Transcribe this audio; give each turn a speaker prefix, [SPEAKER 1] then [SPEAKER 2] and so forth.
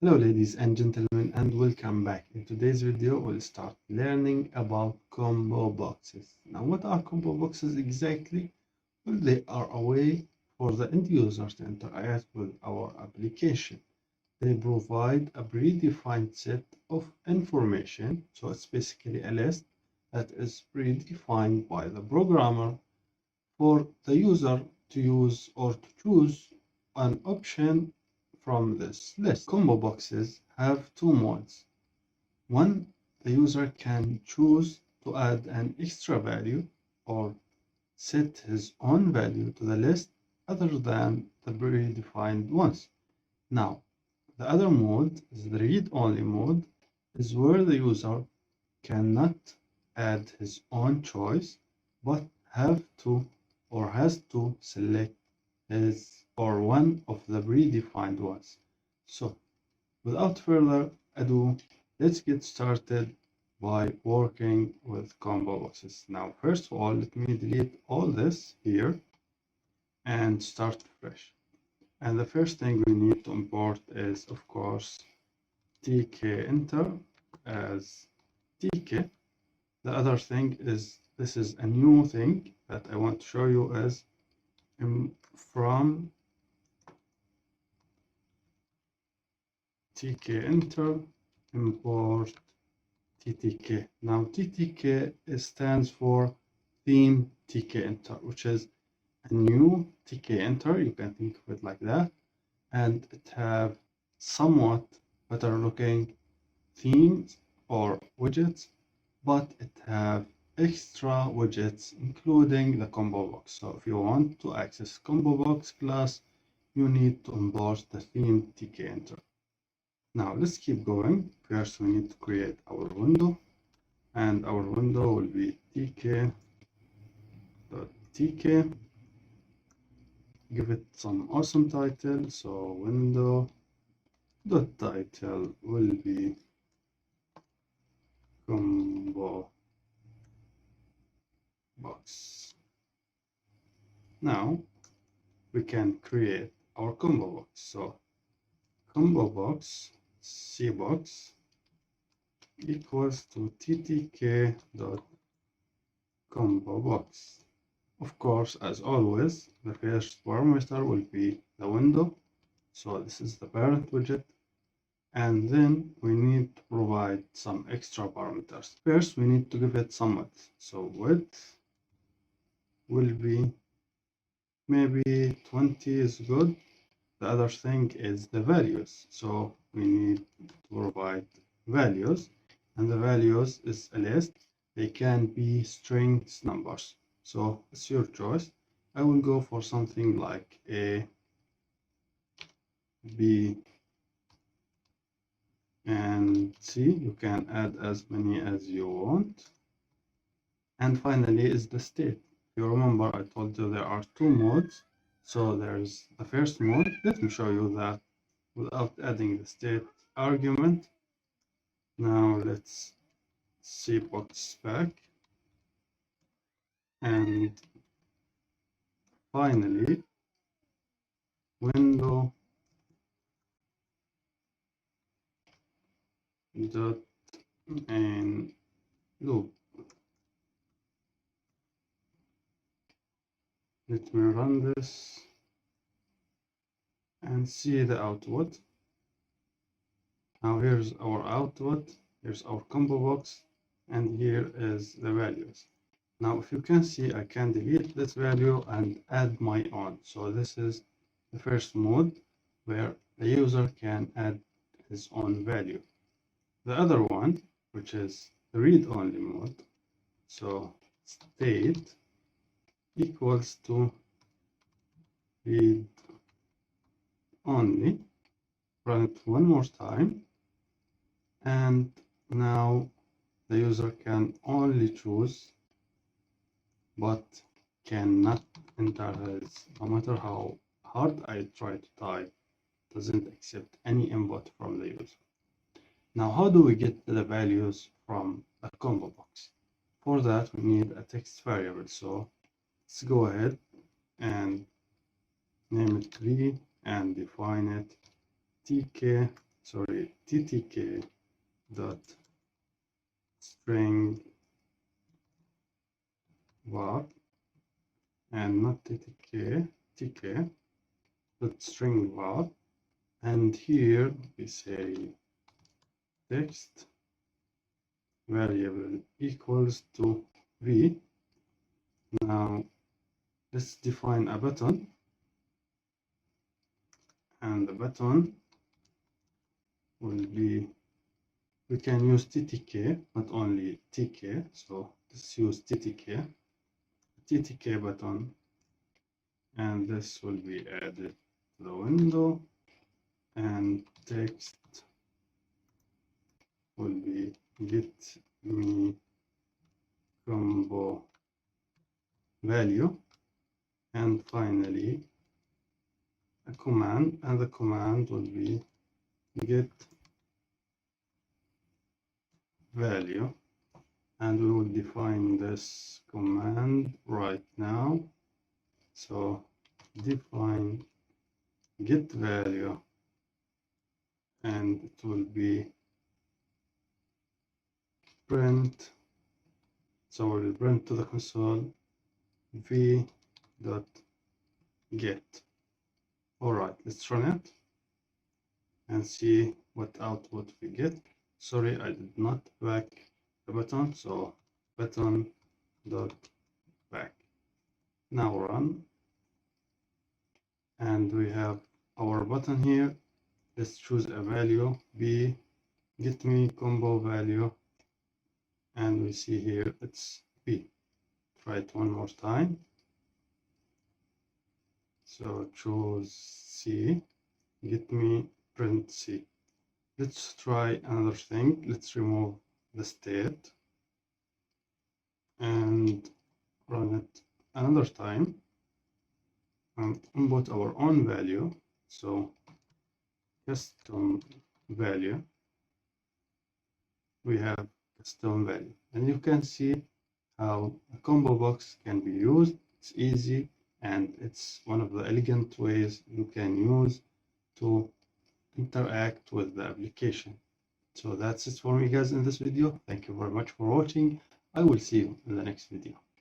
[SPEAKER 1] Hello ladies and gentlemen and welcome back. In today's video we'll start learning about combo boxes. Now what are combo boxes exactly? Well, they are a way for the end user to interact with our application. They provide a predefined set of information, so it's basically a list that is predefined by the programmer for the user to use or to choose an option from this list. Combo boxes have two modes. One, the user can choose to add an extra value or set his own value to the list other than the predefined ones. Now, the other mode is the read-only mode, is where the user cannot add his own choice, but have to or has to select his or one of the predefined ones. So, without further ado, let's get started by working with combo boxes. Now, first of all, let me delete all this here and start fresh. And the first thing we need to import is, of course, Tkinter as tk. The other thing is, this is a new thing that I want to show you is from Tkinter import ttk. Now ttk stands for theme Tkinter, which is a new Tkinter. You can think of it like that, and it have somewhat better looking themes or widgets, but it have extra widgets including the combo box. So if you want to access combo box class, you need to import the theme Tkinter. Now let's keep going. First we need to create our window, and our window will be tk.tk. Give it some awesome title. So window.title will be combo box. Now we can create our combo box. So combo box cbox equals to ttk.combo box. Of course, as always, the first parameter will be the window. So this is the parent widget. And then we need to provide some extra parameters. First, we need to give it some width. So width will be maybe 20 is good. The other thing is the values. So we need to provide values, and the values is a list. They can be strings, numbers. So it's your choice. I will go for something like A, B, and C. You can add as many as you want. And finally is the state. If you remember, I told you there are two modes. So there's the first mode. Let me show you that without adding the state argument. Now let's see box back. And finally, window dot main loop. Let me run this and see the output. Now here's our output, here's our combo box, and here is the values. Now if you can see, I can delete this value and add my own. So this is the first mode where the user can add his own value. The other one, which is the read-only mode, so state equals to read only. Run it one more time, and now the user can only choose but cannot enter his, no matter how hard I try to type, doesn't accept any input from the user. Now how do we get the values from a combo box? For that we need a text variable. So let's go ahead and name it tree and define it tk ttk dot string var, and not tk dot string var, and here we say text variable equals to v. Now let's define a button, and the button will be, we can use ttk but only tk, so let's use ttk button, and this will be added to the window, and text will be get me combo value, and finally a command, and the command will be get value, and we will define this command right now. So define get value, and it will be print, so we'll print to the console v dot get. All right, let's run it and see what output we get. Sorry, I did not back the button, so button dot back. Now run, and we have our button here. Let's choose a value, b get me combo value, and we see here it's b. Try it one more time. So choose c, get me print c. Let's try another thing. Let's remove the state and run it another time and input our own value. So custom value, we have custom value, and you can see how a combo box can be used. It's easy, and it's one of the elegant ways you can use to interact with the application. So that's it for me, guys, in this video. Thank you very much for watching. I will see you in the next video.